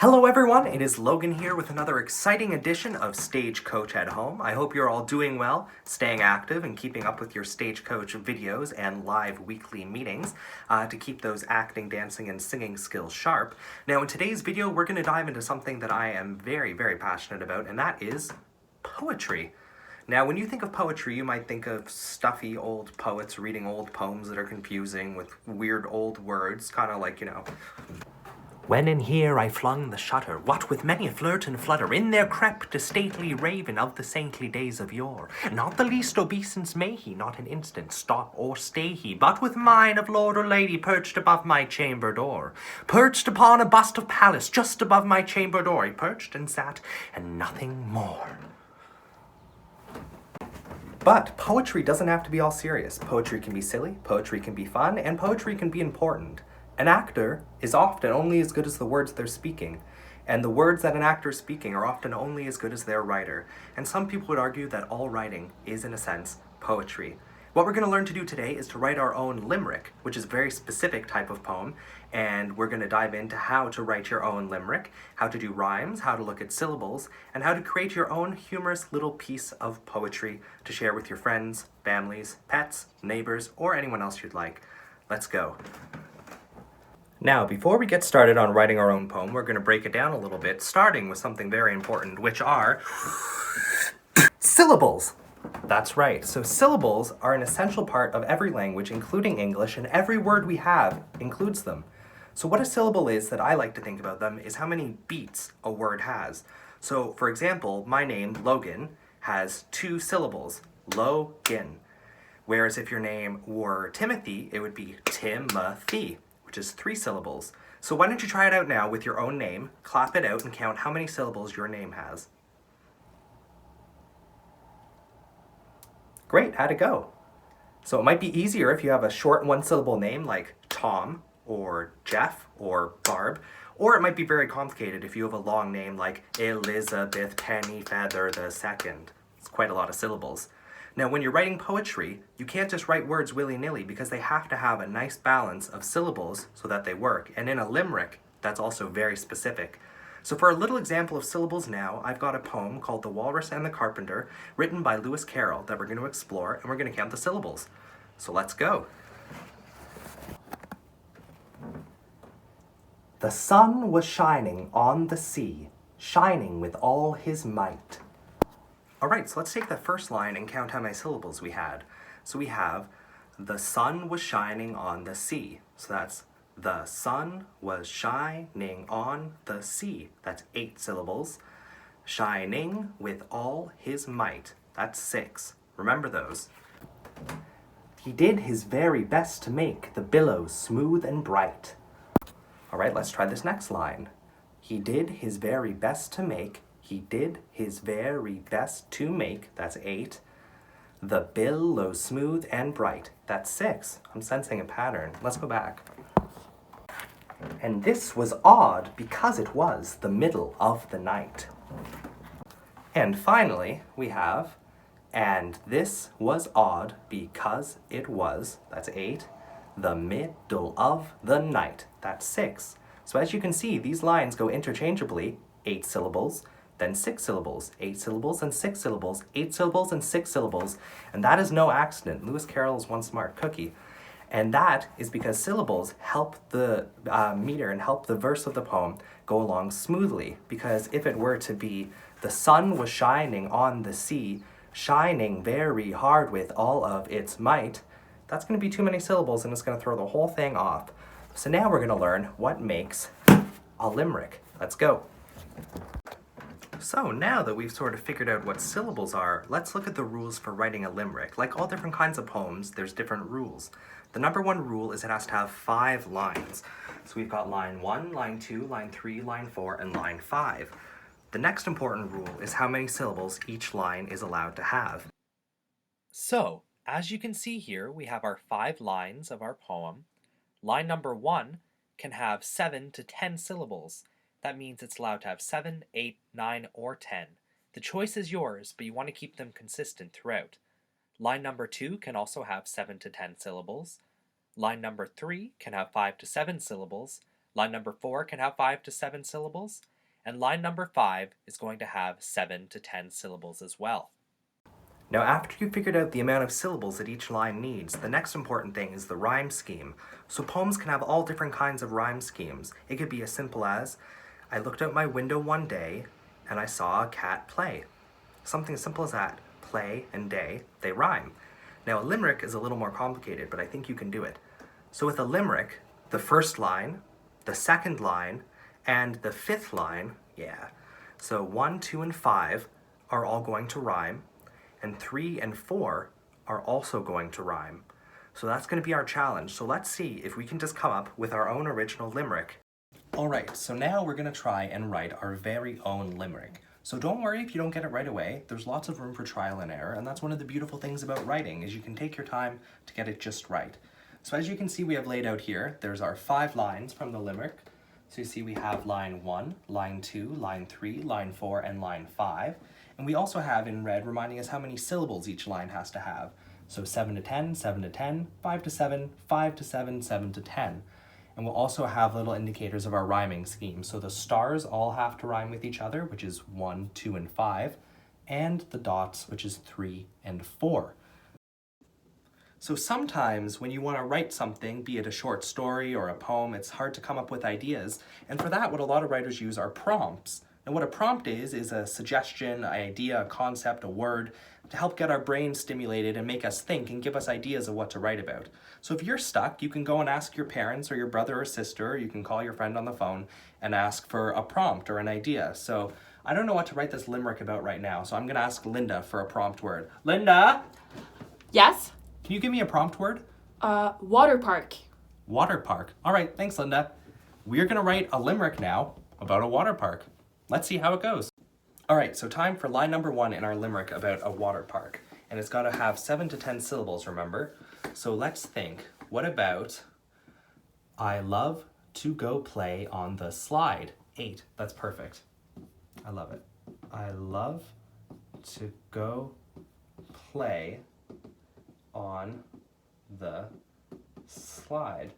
Hello everyone, it is Logan here with another exciting edition of Stagecoach at Home. I hope you're all doing well, staying active, and keeping up with your Stagecoach videos and live weekly meetings to keep those acting, dancing, and singing skills sharp. Now in today's video, we're going to dive into something that I am very, very passionate about, and that is poetry. Now, when you think of poetry, you might think of stuffy old poets reading old poems that are confusing with weird old words, kind of like, when in here I flung the shutter, what with many a flirt and flutter, in there crept a stately raven of the saintly days of yore. Not the least obeisance may he, not an instant stop or stay he, but with mine of lord or lady perched above my chamber door. Perched upon a bust of Pallas, just above my chamber door, he perched and sat, and nothing more. But poetry doesn't have to be all serious. Poetry can be silly, poetry can be fun, and poetry can be important. An actor is often only as good as the words they're speaking, and the words that an actor is speaking are often only as good as their writer. And some people would argue that all writing is, in a sense, poetry. What we're going to learn to do today is to write our own limerick, which is a very specific type of poem, and we're going to dive into how to write your own limerick, how to do rhymes, how to look at syllables, and how to create your own humorous little piece of poetry to share with your friends, families, pets, neighbors, or anyone else you'd like. Let's go. Now, before we get started on writing our own poem, we're going to break it down a little bit, starting with something very important, which are syllables. That's right. So syllables are an essential part of every language, including English, and every word we have includes them. So what a syllable is that I like to think about them is how many beats a word has. So, for example, my name, Logan, has 2 syllables, Logan. Whereas if your name were Timothy, it would be Timothy, which is 3 syllables. So why don't you try it out now with your own name, clap it out, and count how many syllables your name has. Great, how'd it go? So it might be easier if you have a short 1-syllable name like Tom, or Jeff, or Barb, or it might be very complicated if you have a long name like Elizabeth Pennyfeather II. It's quite a lot of syllables. Now, when you're writing poetry, you can't just write words willy-nilly because they have to have a nice balance of syllables so that they work. And in a limerick, that's also very specific. So for a little example of syllables now, I've got a poem called The Walrus and the Carpenter, written by Lewis Carroll, that we're going to explore, and we're going to count the syllables. So let's go. The sun was shining on the sea, shining with all his might. Alright, so let's take that first line and count how many syllables we had. So we have, the sun was shining on the sea. So that's, the sun was shining on the sea. That's 8 syllables. Shining with all his might. That's 6. Remember those. He did his very best to make the billows smooth and bright. Alright, let's try this next line. He did his very best to make, he did his very best to make, that's 8, the billows smooth and bright, that's 6. I'm sensing a pattern. Let's go back. And this was odd because it was the middle of the night. And finally, we have, and this was odd because it was, that's 8, the middle of the night, that's 6. So as you can see, these lines go interchangeably, 8 syllables, then 6 syllables, 8 syllables and 6 syllables, 8 syllables and 6 syllables, and that is no accident. Lewis Carroll is one smart cookie. And that is because syllables help the meter and help the verse of the poem go along smoothly. Because if it were to be, the sun was shining on the sea, shining very hard with all of its might, that's going to be too many syllables and it's going to throw the whole thing off. So now we're going to learn what makes a limerick. Let's go. So now that we've sort of figured out what syllables are, let's look at the rules for writing a limerick. Like all different kinds of poems, there's different rules. The number 1 rule is it has to have 5 lines. So we've got line 1, line 2, line 3, line 4, and line 5. The next important rule is how many syllables each line is allowed to have. So, as you can see here, we have our 5 lines of our poem. Line number 1 can have 7 to 10 syllables. That means it's allowed to have 7, 8, 9, or 10. The choice is yours, but you want to keep them consistent throughout. Line number 2 can also have 7 to 10 syllables. Line number 3 can have 5 to 7 syllables. Line number 4 can have 5 to 7 syllables, and line number 5 is going to have 7 to 10 syllables as well. Now, after you've figured out the amount of syllables that each line needs, the next important thing is the rhyme scheme. So poems can have all different kinds of rhyme schemes. It could be as simple as, I looked out my window one day and I saw a cat play. Something as simple as that. Play and day, they rhyme. Now, a limerick is a little more complicated, but I think you can do it. So with a limerick, the first line, the second line, and the fifth line, so 1, 2, and 5 are all going to rhyme, and 3 and 4 are also going to rhyme. So that's going to be our challenge. So let's see if we can just come up with our own original limerick. Alright, so now we're going to try and write our very own limerick. So don't worry if you don't get it right away. There's lots of room for trial and error, and that's one of the beautiful things about writing, is you can take your time to get it just right. So as you can see, we have laid out here, there's our 5 lines from the limerick. So you see we have line 1, line 2, line 3, line 4, and line 5. And we also have in red reminding us how many syllables each line has to have. So 7 to 10, 7 to 10, 5 to 7, 5 to 7, 7 to 10. And we'll also have little indicators of our rhyming scheme. So the stars all have to rhyme with each other, which is 1, 2, and 5, and the dots, which is 3 and 4. So sometimes when you want to write something, be it a short story or a poem, it's hard to come up with ideas. And for that, what a lot of writers use are prompts. And what a prompt is a suggestion, an idea, a concept, a word, to help get our brain stimulated and make us think and give us ideas of what to write about. So if you're stuck, you can go and ask your parents or your brother or sister, or you can call your friend on the phone and ask for a prompt or an idea. So I don't know what to write this limerick about right now, so I'm going to ask Linda for a prompt word. Linda? Yes? Can you give me a prompt word? Water park. Water park. All right, thanks, Linda. We're going to write a limerick now about a water park. Let's see how it goes. All right, so time for line number 1 in our limerick about a water park. And it's got to have 7 to 10 syllables, remember? So let's think. What about, I love to go play on the slide. 8. That's perfect. I love it. I love to go play on the slide.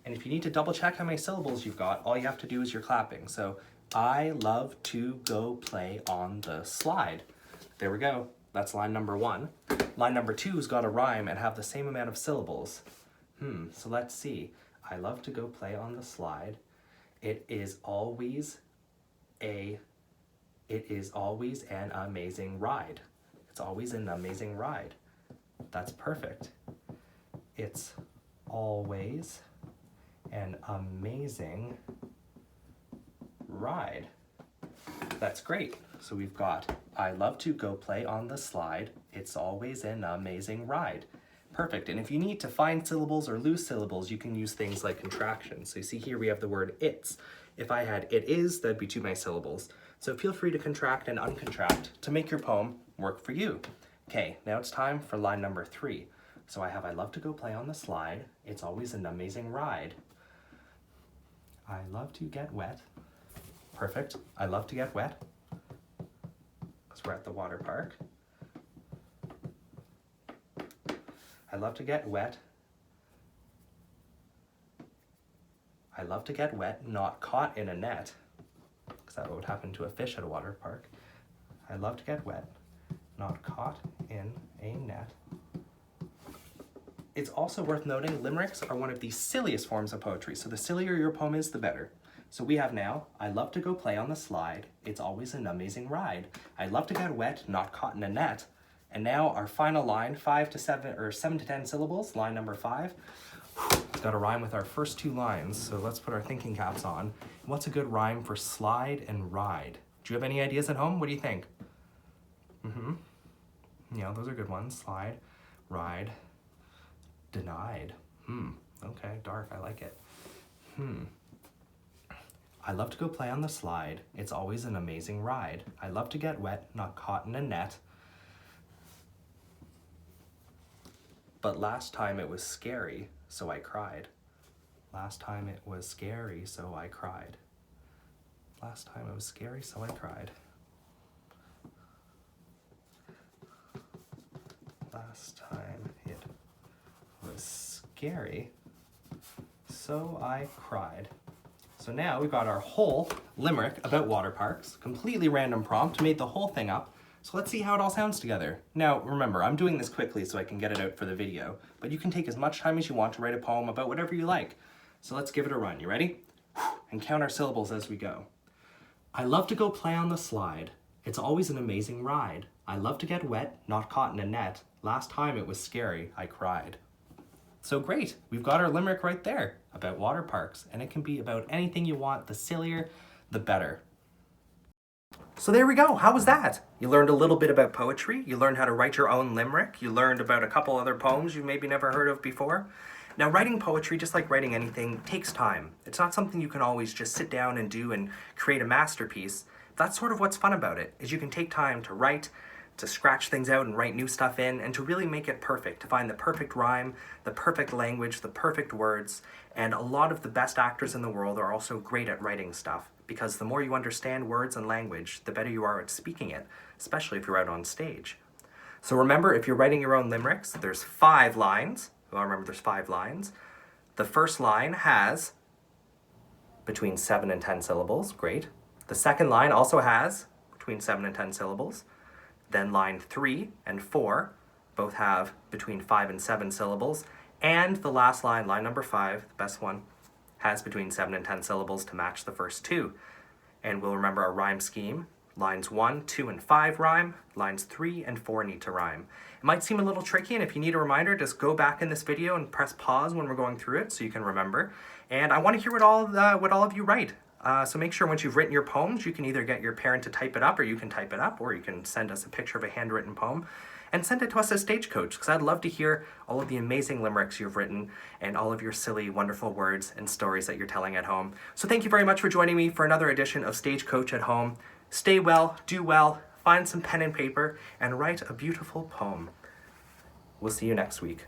And if you need to double check how many syllables you've got, all you have to do is your clapping. So I love to go play on the slide. There we go. That's line number 1. Line number 2's got to rhyme and have the same amount of syllables. So let's see. I love to go play on the slide. It is always an amazing ride. It's always an amazing ride. That's perfect. It's always an amazing ride. That's great. So we've got, I love to go play on the slide. It's always an amazing ride. Perfect. And if you need to find syllables or lose syllables, you can use things like contractions. So you see here we have the word it's. If I had it is, that'd be too many syllables. So feel free to contract and uncontract to make your poem work for you. Okay, now it's time for line number 3. So I have, I love to go play on the slide. It's always an amazing ride. I love to get wet. Perfect. I love to get wet, because we're at the water park. I love to get wet. I love to get wet, not caught in a net, because that would happen to a fish at a water park. I love to get wet, not caught in a net. It's also worth noting, limericks are one of the silliest forms of poetry, so the sillier your poem is, the better. So we have now, I love to go play on the slide. It's always an amazing ride. I love to get wet, not caught in a net. And now our final line, 7 to 10 syllables, line number 5. It's got to rhyme with our first 2 lines, so let's put our thinking caps on. What's a good rhyme for slide and ride? Do you have any ideas at home? What do you think? Yeah, those are good ones. Slide, ride, denied. Okay, dark, I like it. I love to go play on the slide. It's always an amazing ride. I love to get wet, not caught in a net. But last time it was scary, so I cried. Last time it was scary, so I cried. Last time it was scary, so I cried. Last time it was scary, so I cried. So now we've got our whole limerick about water parks, completely random prompt, made the whole thing up. So let's see how it all sounds together. Now, remember, I'm doing this quickly so I can get it out for the video, but you can take as much time as you want to write a poem about whatever you like. So let's give it a run. You ready? And count our syllables as we go. I love to go play on the slide. It's always an amazing ride. I love to get wet, not caught in a net. Last time it was scary, I cried. So great, we've got our limerick right there about water parks, and it can be about anything you want. The sillier, the better. So there we go. How was that? You learned a little bit about poetry. You learned how to write your own limerick. You learned about a couple other poems you maybe never heard of before. Now, writing poetry, just like writing anything, takes time. It's not something you can always just sit down and do and create a masterpiece. That's sort of what's fun about it, is you can take time to write, to scratch things out and write new stuff in, and to really make it perfect, to find the perfect rhyme, the perfect language, the perfect words. And a lot of the best actors in the world are also great at writing stuff, because the more you understand words and language, the better you are at speaking it, especially if you're out on stage. So remember, if you're writing your own limericks, there's 5 lines. Well, remember, there's 5 lines. The first line has between 7 and 10 syllables. Great. The second line also has between 7 and 10 syllables. Then line 3 and 4 both have between 5 and 7 syllables. And the last line, line number 5, the best one, has between 7 and 10 syllables to match the first 2. And we'll remember our rhyme scheme. Lines 1, 2, and 5 rhyme. Lines 3 and 4 need to rhyme. It might seem a little tricky, and if you need a reminder, just go back in this video and press pause when we're going through it so you can remember. And I want to hear what all of you write. So make sure once you've written your poems, you can either get your parent to type it up, or you can type it up, or you can send us a picture of a handwritten poem and send it to us as Stagecoach, because I'd love to hear all of the amazing limericks you've written and all of your silly, wonderful words and stories that you're telling at home. So thank you very much for joining me for another edition of Stagecoach at Home. Stay well, do well, find some pen and paper, and write a beautiful poem. We'll see you next week.